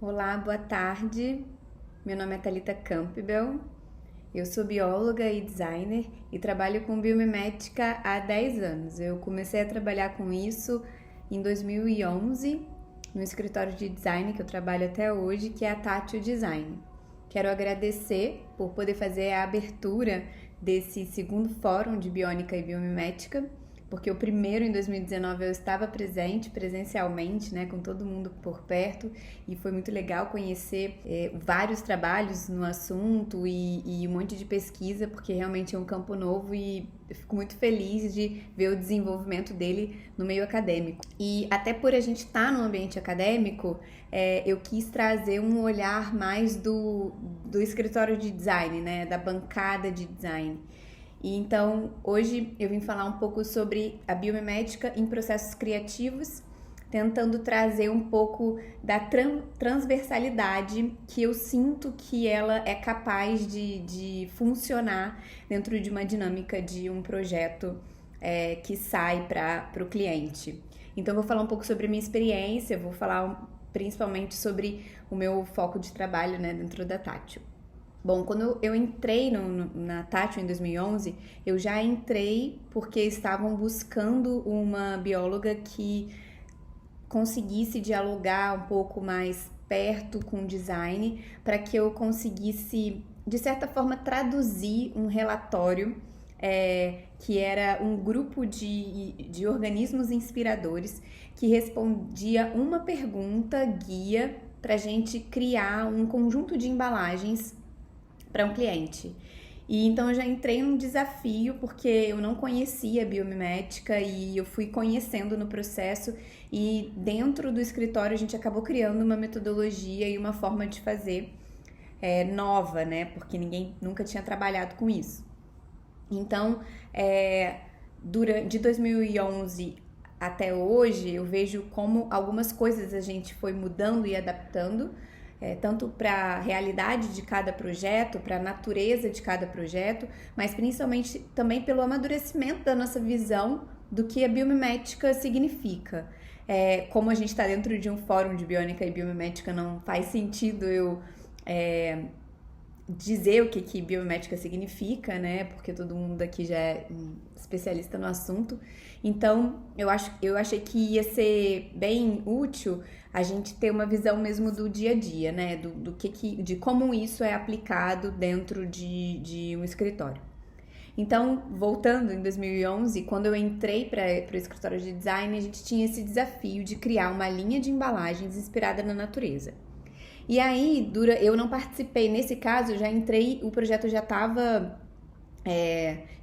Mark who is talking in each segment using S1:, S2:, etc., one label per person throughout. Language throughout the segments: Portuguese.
S1: Olá, boa tarde. Meu nome é Thalita Campbell. Eu sou bióloga e designer e trabalho com biomimética há 10 anos. Eu comecei a trabalhar com isso em 2011 no escritório de design que eu trabalho até hoje, que é a Tátil Design. Quero agradecer por poder fazer a abertura desse segundo fórum de biônica e biomimética, porque o primeiro, em 2019, eu estava presente presencialmente, né, com todo mundo por perto, e foi muito legal conhecer vários trabalhos no assunto e um monte de pesquisa, porque realmente é um campo novo e eu fico muito feliz de ver o desenvolvimento dele no meio acadêmico. E até por a gente estar no ambiente acadêmico, eu quis trazer um olhar mais do escritório de design, né, da bancada de design. E então, hoje eu vim falar um pouco sobre a biomimética em processos criativos, tentando trazer um pouco da transversalidade que eu sinto que ela é capaz de funcionar dentro de uma dinâmica de um projeto que sai para o cliente. Então, eu vou falar um pouco sobre a minha experiência, vou falar principalmente sobre o meu foco de trabalho, né, dentro da Tátil. Bom, quando eu entrei na Tátil em 2011, eu já entrei porque estavam buscando uma bióloga que conseguisse dialogar um pouco mais perto com o design, para que eu conseguisse, de certa forma, traduzir um relatório que era um grupo de organismos inspiradores que respondia uma pergunta guia para a gente criar um conjunto de embalagens para um cliente. E então eu já entrei num desafio porque eu não conhecia biomimética e eu fui conhecendo no processo, e dentro do escritório a gente acabou criando uma metodologia e uma forma de fazer nova, né? Porque ninguém nunca tinha trabalhado com isso. Então, de 2011 até hoje, eu vejo como algumas coisas a gente foi mudando e adaptando, tanto para a realidade de cada projeto, para a natureza de cada projeto, mas principalmente também pelo amadurecimento da nossa visão do que a biomimética significa. Como a gente está dentro de um fórum de biônica e biomimética, não faz sentido eu dizer o que biomimética significa, né? Porque todo mundo aqui já é especialista no assunto. Então, eu achei que ia ser bem útil a gente ter uma visão mesmo do dia a dia, né? De como isso é aplicado dentro de um escritório. Então, voltando em 2011, quando eu entrei para o escritório de design, a gente tinha esse desafio de criar uma linha de embalagens inspirada na natureza. E aí, eu não participei, nesse caso, já entrei, o projeto já estava,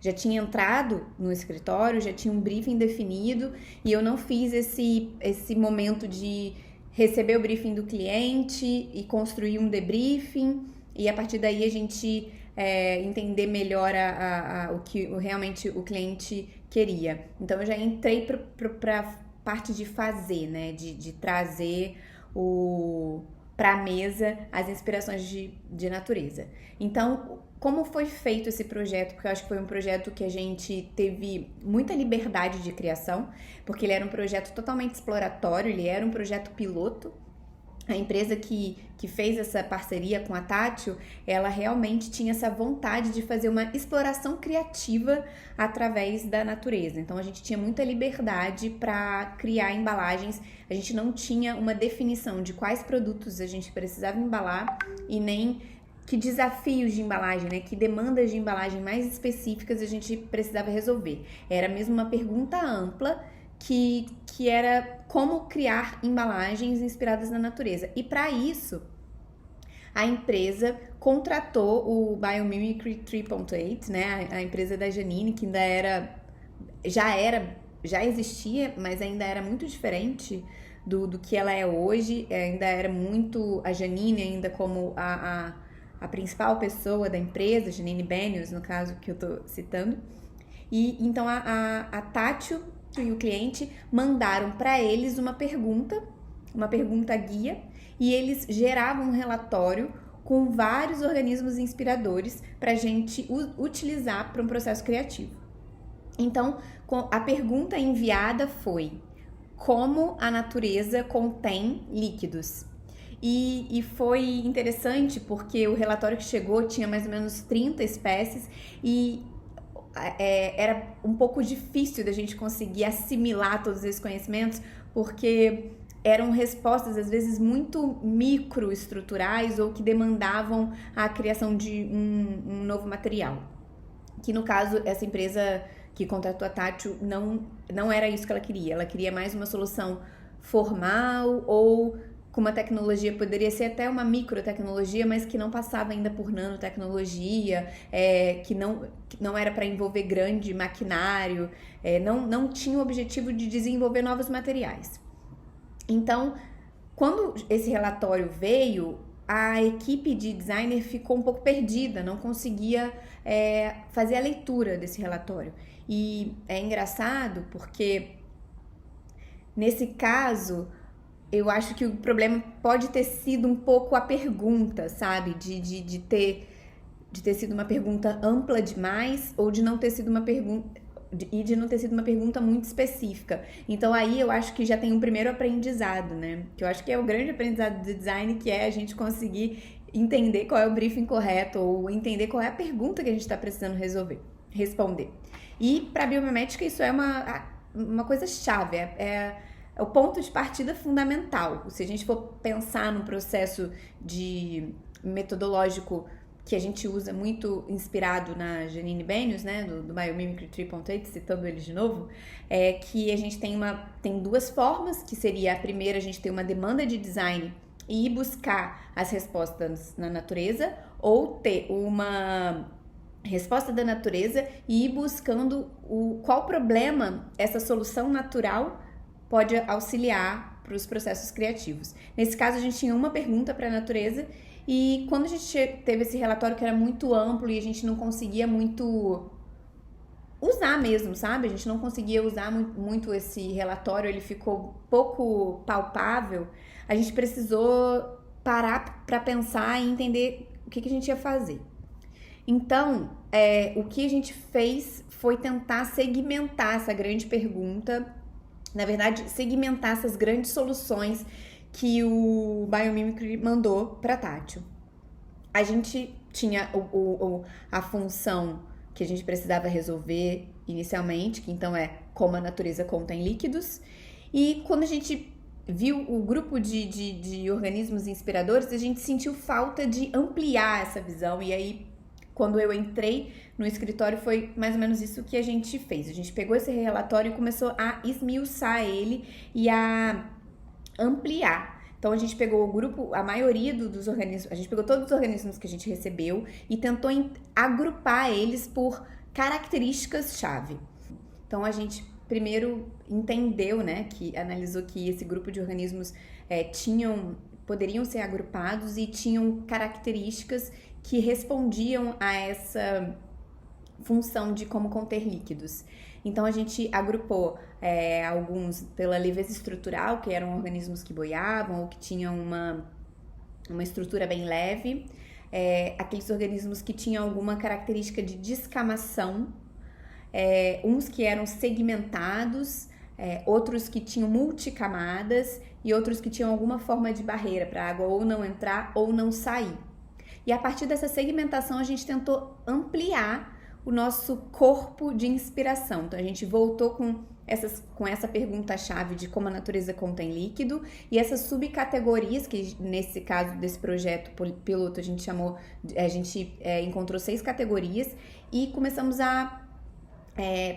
S1: já tinha entrado no escritório, já tinha um briefing definido, e eu não fiz esse momento de receber o briefing do cliente e construir um debriefing, e a partir daí a gente entender melhor o que realmente o cliente queria. Então, eu já entrei para a parte de fazer, né, de trazer para a mesa as inspirações de natureza. Então, como foi feito esse projeto? Porque eu acho que foi um projeto que a gente teve muita liberdade de criação, porque ele era um projeto totalmente exploratório, ele era um projeto piloto. A empresa que fez essa parceria com a Tátil, ela realmente tinha essa vontade de fazer uma exploração criativa através da natureza. Então, a gente tinha muita liberdade para criar embalagens. A gente não tinha uma definição de quais produtos a gente precisava embalar e nem que desafios de embalagem, né? Que demandas de embalagem mais específicas a gente precisava resolver. Era mesmo uma pergunta ampla que era como criar embalagens inspiradas na natureza. E para isso, a empresa contratou o Biomimicry 3.8, né? A empresa da Janine, que já existia, mas ainda era muito diferente do que ela é hoje. Ainda era muito a Janine, ainda como a principal pessoa da empresa, Janine Benyus, no caso que eu tô citando. E então a Tátil e o cliente mandaram para eles uma pergunta guia, e eles geravam um relatório com vários organismos inspiradores para a gente utilizar para um processo criativo. Então, a pergunta enviada foi: como a natureza contém líquidos? e foi interessante porque o relatório que chegou tinha mais ou menos 30 espécies e era um pouco difícil da gente conseguir assimilar todos esses conhecimentos, porque eram respostas às vezes muito microestruturais ou que demandavam a criação de um novo material. Que no caso, essa empresa que contratou a Tátil não era isso que ela queria mais uma solução formal ou com uma tecnologia, poderia ser até uma microtecnologia, mas que não passava ainda por nanotecnologia, que não era para envolver grande maquinário, não tinha o objetivo de desenvolver novos materiais. Então, quando esse relatório veio, a equipe de designer ficou um pouco perdida, não conseguia fazer a leitura desse relatório. E é engraçado porque, nesse caso, eu acho que o problema pode ter sido um pouco a pergunta, sabe? De ter sido uma pergunta ampla demais ou de não ter sido uma pergunta muito específica. Então aí eu acho que já tem um primeiro aprendizado, né? Que eu acho que é o grande aprendizado do design, que é a gente conseguir entender qual é o briefing correto ou entender qual é a pergunta que a gente está precisando responder. E para a biomimética isso é uma coisa chave, é o ponto de partida fundamental. Se a gente for pensar num processo de metodológico que a gente usa muito inspirado na Janine Benyus, né, do Biomimicry 3.8, citando ele de novo, que a gente tem duas formas, que seria a primeira, a gente tem uma demanda de design e ir buscar as respostas na natureza, ou ter uma resposta da natureza e ir buscando qual problema essa solução natural pode auxiliar para os processos criativos. Nesse caso, a gente tinha uma pergunta para a natureza e quando a gente teve esse relatório que era muito amplo e a gente não conseguia muito usar mesmo, sabe? A gente não conseguia usar muito esse relatório, ele ficou pouco palpável, a gente precisou parar para pensar e entender o que a gente ia fazer. Então, o que a gente fez foi tentar segmentar essa grande pergunta, na verdade, segmentar essas grandes soluções que o Biomimicry mandou para a Tátil. A gente tinha a função que a gente precisava resolver inicialmente, que então é como a natureza contém líquidos, e quando a gente viu o grupo de organismos inspiradores, a gente sentiu falta de ampliar essa visão, e aí quando eu entrei no escritório foi mais ou menos isso que a gente fez. A gente pegou esse relatório e começou a esmiuçar ele e a ampliar. Então a gente pegou o grupo, a maioria dos organismos, a gente pegou todos os organismos que a gente recebeu e tentou agrupar eles por características-chave. Então a gente primeiro entendeu, né, que analisou que esse grupo de organismos poderiam ser agrupados e tinham características que respondiam a essa função de como conter líquidos. Então a gente agrupou alguns pela leveza estrutural, que eram organismos que boiavam ou que tinham uma estrutura bem leve, aqueles organismos que tinham alguma característica de descamação, uns que eram segmentados, outros que tinham multicamadas e outros que tinham alguma forma de barreira para a água ou não entrar ou não sair. E a partir dessa segmentação a gente tentou ampliar o nosso corpo de inspiração. Então a gente voltou com essa pergunta-chave de como a natureza contém líquido e essas subcategorias, que nesse caso desse projeto piloto a gente encontrou 6 categorias e começamos a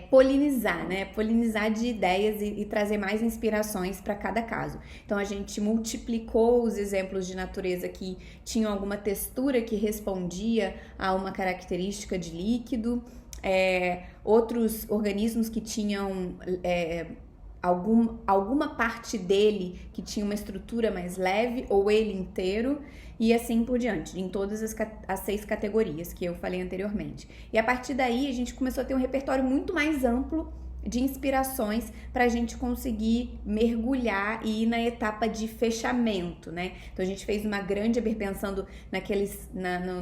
S1: polinizar, né? Polinizar de ideias e trazer mais inspirações para cada caso. Então a gente multiplicou os exemplos de natureza que tinham alguma textura que respondia a uma característica de líquido, outros organismos que tinham alguma parte dele que tinha uma estrutura mais leve ou ele inteiro e assim por diante, em todas as 6 categorias que eu falei anteriormente. E a partir daí a gente começou a ter um repertório muito mais amplo de inspirações para a gente conseguir mergulhar e ir na etapa de fechamento, né? Então a gente fez uma grande, pensando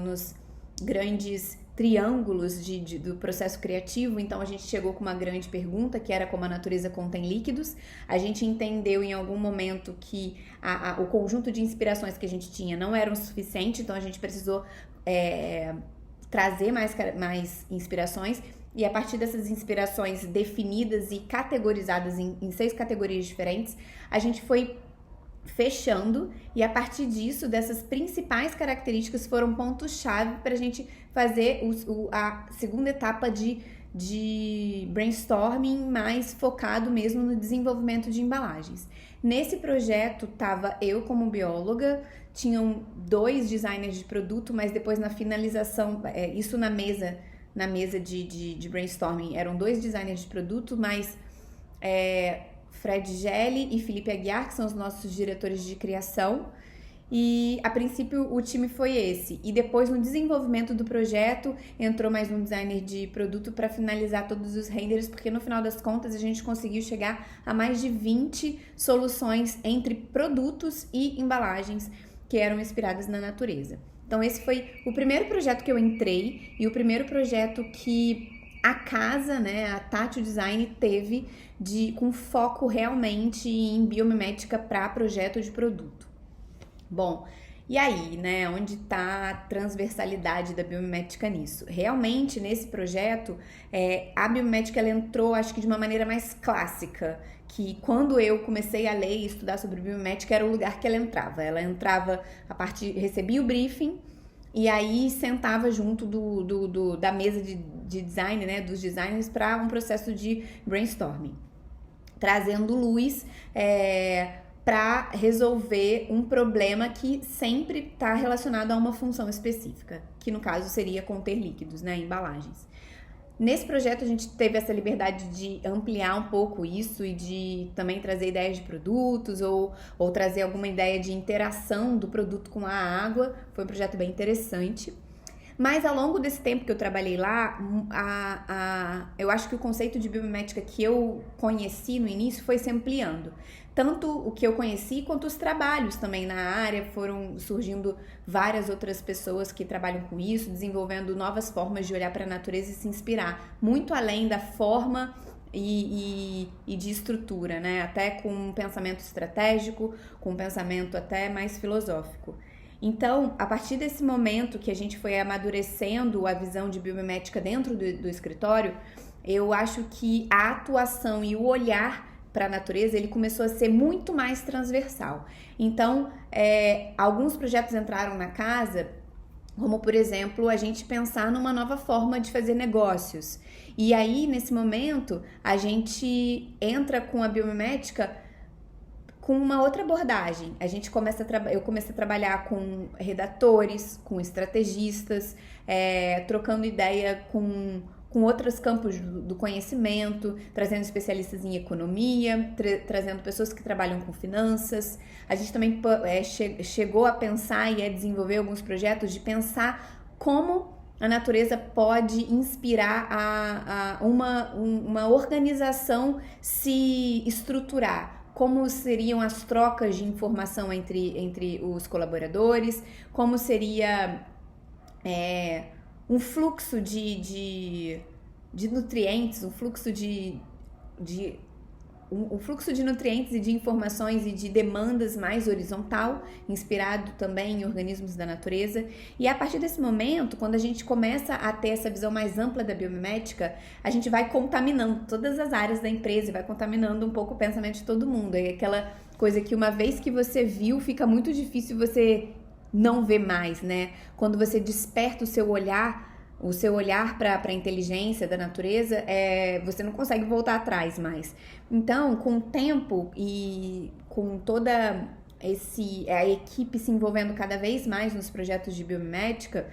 S1: nos grandes triângulos do processo criativo. Então a gente chegou com uma grande pergunta, que era como a natureza contém líquidos. A gente entendeu em algum momento que o conjunto de inspirações que a gente tinha não era o suficiente, então a gente precisou trazer mais inspirações. E a partir dessas inspirações definidas e categorizadas em 6 categorias diferentes, a gente foi fechando, e a partir disso, dessas principais características, foram pontos-chave para a gente fazer a segunda etapa de brainstorming mais focado mesmo no desenvolvimento de embalagens. Nesse projeto estava eu como bióloga, tinham 2 designers de produto, mas depois na finalização, isso na mesa de brainstorming, eram 2 designers de produto, mas Fred Gelli e Felipe Aguiar, que são os nossos diretores de criação, e a princípio o time foi esse. E depois no desenvolvimento do projeto entrou mais um designer de produto para finalizar todos os renders, porque no final das contas a gente conseguiu chegar a mais de 20 soluções entre produtos e embalagens que eram inspiradas na natureza. Então esse foi o primeiro projeto que eu entrei e o primeiro projeto que a casa, né, a Tátil Design teve com foco realmente em biomimética para projeto de produto. Bom, e aí, né, onde está a transversalidade da biomimética nisso? Realmente, nesse projeto, a biomimética ela entrou, acho que de uma maneira mais clássica, que quando eu comecei a ler e estudar sobre biomimética, era o lugar que ela entrava. Ela entrava recebia o briefing, e aí sentava junto da mesa de design, né, dos designers, para um processo de brainstorming, trazendo luz para resolver um problema que sempre está relacionado a uma função específica, que no caso seria conter líquidos, né, embalagens. Nesse projeto a gente teve essa liberdade de ampliar um pouco isso e de também trazer ideias de produtos ou trazer alguma ideia de interação do produto com a água. Foi um projeto bem interessante. Mas ao longo desse tempo que eu trabalhei lá, eu acho que o conceito de biomimética que eu conheci no início foi se ampliando. Tanto o que eu conheci quanto os trabalhos também na área, foram surgindo várias outras pessoas que trabalham com isso, desenvolvendo novas formas de olhar para a natureza e se inspirar, muito além da forma e de estrutura, né? Até com um pensamento estratégico, com um pensamento até mais filosófico. Então, a partir desse momento que a gente foi amadurecendo a visão de biomimética dentro do escritório, eu acho que a atuação e o olhar para a natureza, ele começou a ser muito mais transversal. Então, alguns projetos entraram na casa, como, por exemplo, a gente pensar numa nova forma de fazer negócios. E aí, nesse momento, a gente entra com a biomimética com uma outra abordagem. Eu comecei a trabalhar com redatores, com estrategistas, trocando ideia com outros campos do conhecimento, trazendo especialistas em economia, trazendo pessoas que trabalham com finanças. A gente também chegou a pensar e a desenvolver alguns projetos de pensar como a natureza pode inspirar uma organização se estruturar. Como seriam as trocas de informação entre os colaboradores, como seria um fluxo de nutrientes, um fluxo de nutrientes e de informações e de demandas mais horizontal, inspirado também em organismos da natureza. E a partir desse momento, quando a gente começa a ter essa visão mais ampla da biomimética, a gente vai contaminando todas as áreas da empresa e vai contaminando um pouco o pensamento de todo mundo. É aquela coisa que uma vez que você viu, fica muito difícil você não ver mais, né? Quando você desperta o seu olhar para a inteligência da natureza, você não consegue voltar atrás mais. Então, com o tempo e com toda a equipe se envolvendo cada vez mais nos projetos de biomimética,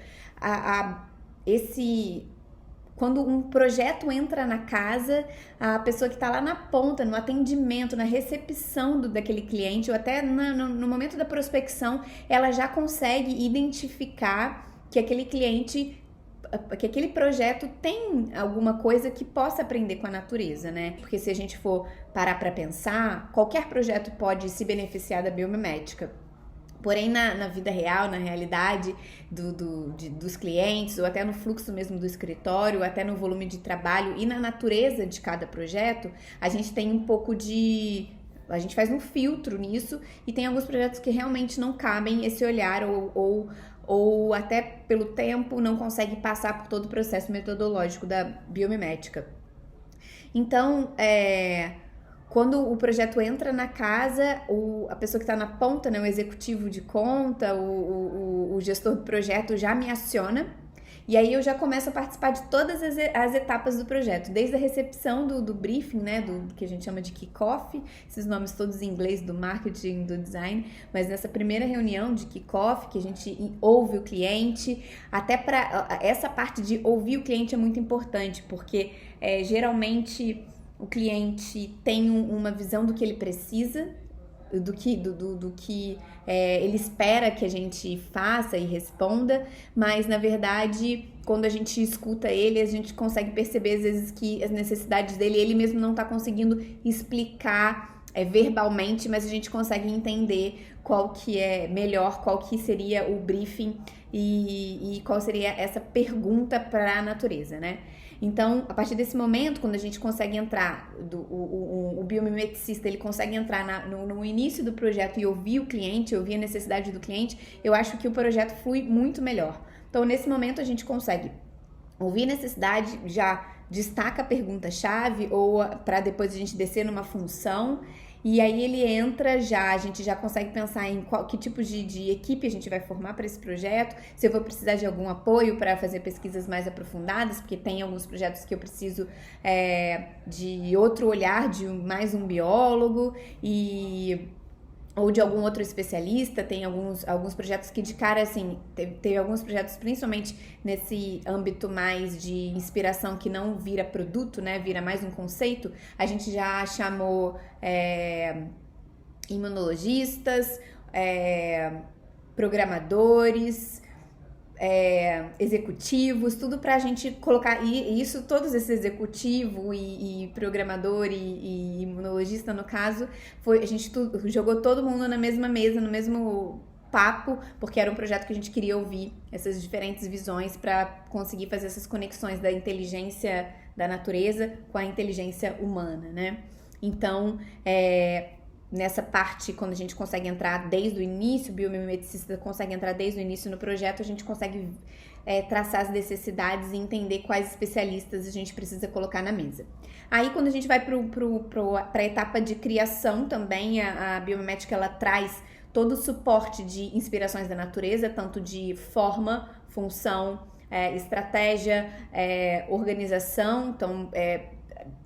S1: quando um projeto entra na casa, a pessoa que está lá na ponta, no atendimento, na recepção daquele cliente, ou até no momento da prospecção, ela já consegue identificar que aquele projeto tem alguma coisa que possa aprender com a natureza, né? Porque se a gente for parar para pensar, qualquer projeto pode se beneficiar da biomimética. Porém, na vida real, na realidade dos clientes, ou até no fluxo mesmo do escritório, ou até no volume de trabalho e na natureza de cada projeto, a gente tem um pouco de... A gente faz um filtro nisso e tem alguns projetos que realmente não cabem esse olhar ou até pelo tempo não consegue passar por todo o processo metodológico da biomimética. Então, quando o projeto entra na casa, a pessoa que está na ponta, né, o executivo de conta, o gestor do projeto já me aciona. E aí eu já começo a participar de todas as etapas do projeto, desde a recepção do briefing, né, do que a gente chama de kick-off, esses nomes todos em inglês do marketing, do design, mas nessa primeira reunião de kick-off, que a gente ouve o cliente, até para essa parte de ouvir o cliente é muito importante, porque geralmente o cliente tem uma visão do que ele precisa, do que ele espera que a gente faça e responda, mas na verdade, quando a gente escuta ele, a gente consegue perceber às vezes que as necessidades dele, ele mesmo não está conseguindo explicar verbalmente, mas a gente consegue entender qual que é melhor, qual que seria o briefing e qual seria essa pergunta para a natureza, né? Então, a partir desse momento, quando a gente consegue entrar, o biomimeticista, ele consegue entrar no início do projeto e ouvir o cliente, ouvir a necessidade do cliente, eu acho que o projeto flui muito melhor. Então, nesse momento, a gente consegue ouvir a necessidade, já destaca a pergunta-chave, ou para depois a gente descer numa função. E aí ele entra a gente já consegue pensar em que tipo de equipe a gente vai formar para esse projeto, se eu vou precisar de algum apoio para fazer pesquisas mais aprofundadas, porque tem alguns projetos que eu preciso de outro olhar, de mais um biólogo ou de algum outro especialista. Tem alguns projetos que de cara, assim, teve alguns projetos, principalmente nesse âmbito mais de inspiração, que não vira produto, né, vira mais um conceito. A gente já chamou imunologistas, programadores, executivos, tudo pra gente colocar, e isso, todos esses executivo e programador e imunologista, no caso, a gente jogou todo mundo na mesma mesa, no mesmo papo, porque era um projeto que a gente queria ouvir essas diferentes visões para conseguir fazer essas conexões da inteligência da natureza com a inteligência humana, né? Então, nessa parte, quando a gente consegue entrar desde o início, o biomimeticista consegue entrar desde o início no projeto, a gente consegue traçar as necessidades e entender quais especialistas a gente precisa colocar na mesa. Aí, quando a gente vai para a etapa de criação também, a biomimética, ela traz todo o suporte de inspirações da natureza, tanto de forma, função, estratégia, organização. Então,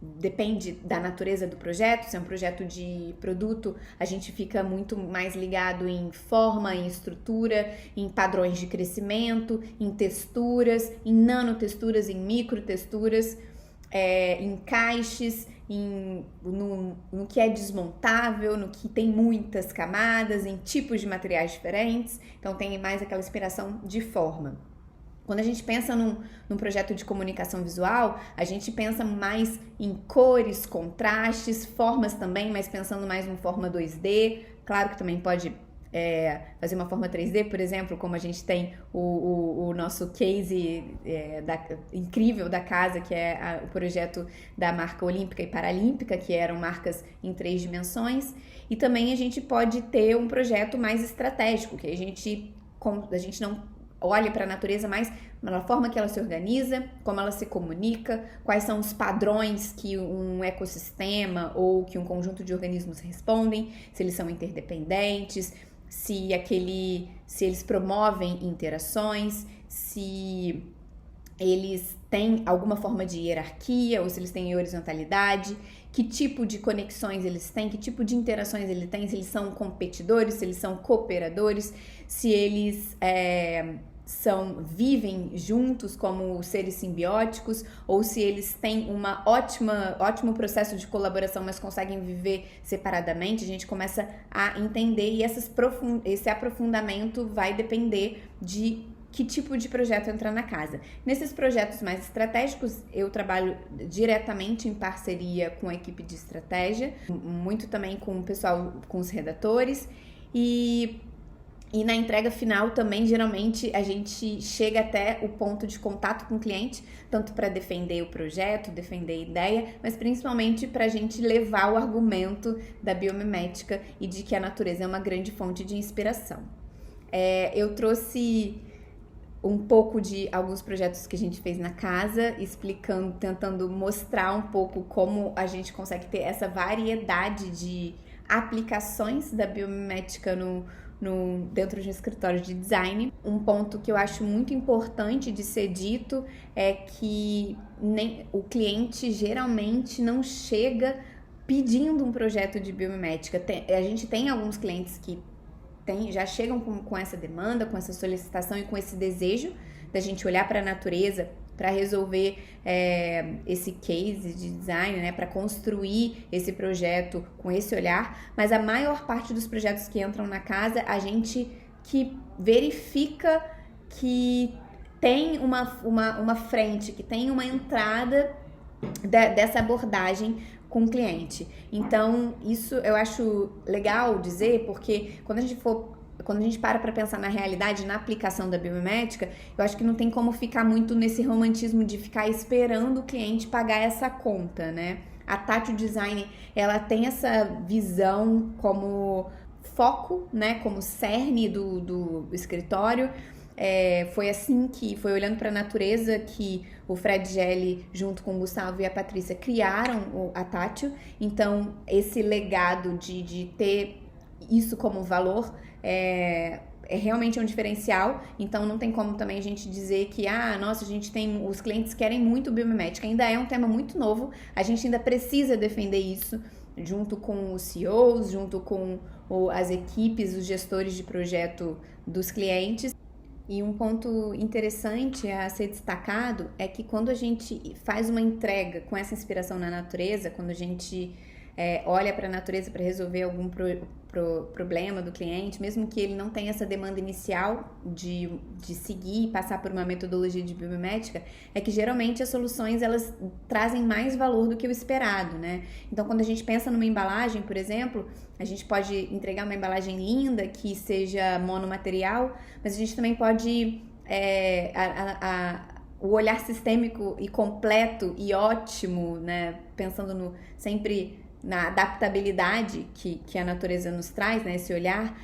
S1: depende da natureza do projeto. Se é um projeto de produto, a gente fica muito mais ligado em forma, em estrutura, em padrões de crescimento, em texturas, em nanotexturas, em microtexturas, em caixes, no que é desmontável, no que tem muitas camadas, em tipos de materiais diferentes. Então tem mais aquela inspiração de forma. Quando a gente pensa num projeto de comunicação visual, a gente pensa mais em cores, contrastes, formas também, mas pensando mais em forma 2D. Claro que também pode fazer uma forma 3D, por exemplo, como a gente tem o nosso case incrível da casa, que é o projeto da marca olímpica e paralímpica, que eram marcas em 3 dimensões. E também a gente pode ter um projeto mais estratégico, que a gente não olhe para a natureza mais na forma que ela se organiza, como ela se comunica, quais são os padrões que um ecossistema ou que um conjunto de organismos respondem, se eles são interdependentes, se eles promovem interações, se eles têm alguma forma de hierarquia ou se eles têm horizontalidade, que tipo de conexões eles têm, que tipo de interações eles têm, se eles são competidores, se eles são cooperadores, se eles vivem juntos como seres simbióticos, ou se eles têm uma ótimo processo de colaboração, mas conseguem viver separadamente. A gente começa a entender, e esse aprofundamento vai depender de que tipo de projeto entrar na casa. Nesses projetos mais estratégicos, eu trabalho diretamente em parceria com a equipe de estratégia, muito também com o pessoal, com os redatores, e E na entrega final também, geralmente, a gente chega até o ponto de contato com o cliente, tanto para defender o projeto, defender a ideia, mas principalmente para a gente levar o argumento da biomimética e de que a natureza é uma grande fonte de inspiração. Eu trouxe um pouco de alguns projetos que a gente fez na casa, explicando, tentando mostrar um pouco como a gente consegue ter essa variedade de aplicações da biomimética dentro de um escritório de design. Um ponto que eu acho muito importante de ser dito é que o cliente geralmente não chega pedindo um projeto de biomimética. A gente tem alguns clientes que já chegam com essa demanda, com essa solicitação e com esse desejo da gente olhar para a natureza para resolver esse case de design, né, para construir esse projeto com esse olhar, mas a maior parte dos projetos que entram na casa, a gente que verifica que tem uma frente, que tem uma entrada dessa abordagem com o cliente. Então, isso eu acho legal dizer, porque quando a gente para pensar na realidade, na aplicação da biomimética, eu acho que não tem como ficar muito nesse romantismo de ficar esperando o cliente pagar essa conta, né? A Tátil Design, ela tem essa visão como foco, né? Como cerne do escritório. Foi assim que, foi olhando para a natureza que o Fred Gelli, junto com o Gustavo e a Patrícia, criaram a Tátil. Então, esse legado de ter isso como valor é realmente um diferencial. Então, não tem como também a gente dizer que, nossa, os clientes querem muito biomimética. Ainda é um tema muito novo, a gente ainda precisa defender isso junto com os CEOs, junto com as equipes, os gestores de projeto dos clientes. E um ponto interessante a ser destacado é que quando a gente faz uma entrega com essa inspiração na natureza, quando a gente olha para a natureza para resolver algum problema do cliente, mesmo que ele não tenha essa demanda inicial de seguir e passar por uma metodologia de biomimética, é que geralmente as soluções elas trazem mais valor do que o esperado, né? Então, quando a gente pensa numa embalagem, por exemplo, a gente pode entregar uma embalagem linda que seja monomaterial, mas a gente também pode o olhar sistêmico e completo e ótimo, né? Pensando sempre na adaptabilidade que a natureza nos traz, né, esse olhar,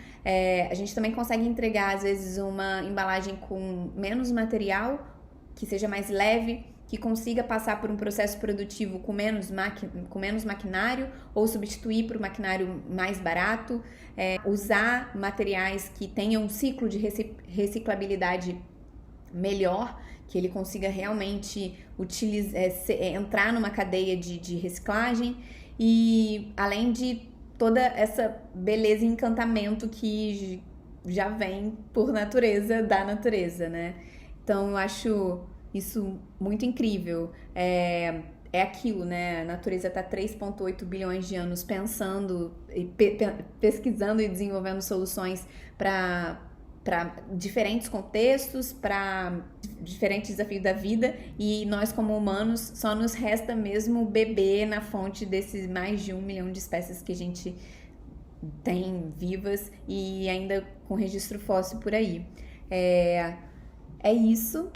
S1: a gente também consegue entregar, às vezes, uma embalagem com menos material, que seja mais leve, que consiga passar por um processo produtivo com menos maquinário, ou substituir por um maquinário mais barato, usar materiais que tenham um ciclo de reciclabilidade melhor, que ele consiga realmente entrar numa cadeia de reciclagem. E além de toda essa beleza e encantamento que já vem por natureza, da natureza, né? Então eu acho isso muito incrível. É aquilo, né? A natureza está 3,8 bilhões de anos pensando, pesquisando e desenvolvendo soluções para diferentes contextos, para diferentes desafios da vida, e nós como humanos só nos resta mesmo beber na fonte desses mais de 1 milhão de espécies que a gente tem vivas e ainda com registro fóssil por aí. É isso,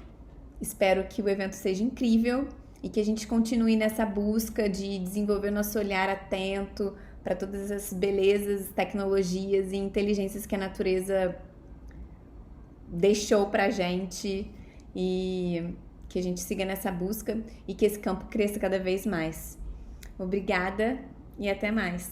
S1: espero que o evento seja incrível e que a gente continue nessa busca de desenvolver nosso olhar atento para todas as belezas, tecnologias e inteligências que a natureza deixou pra gente, e que a gente siga nessa busca e que esse campo cresça cada vez mais. Obrigada e até mais!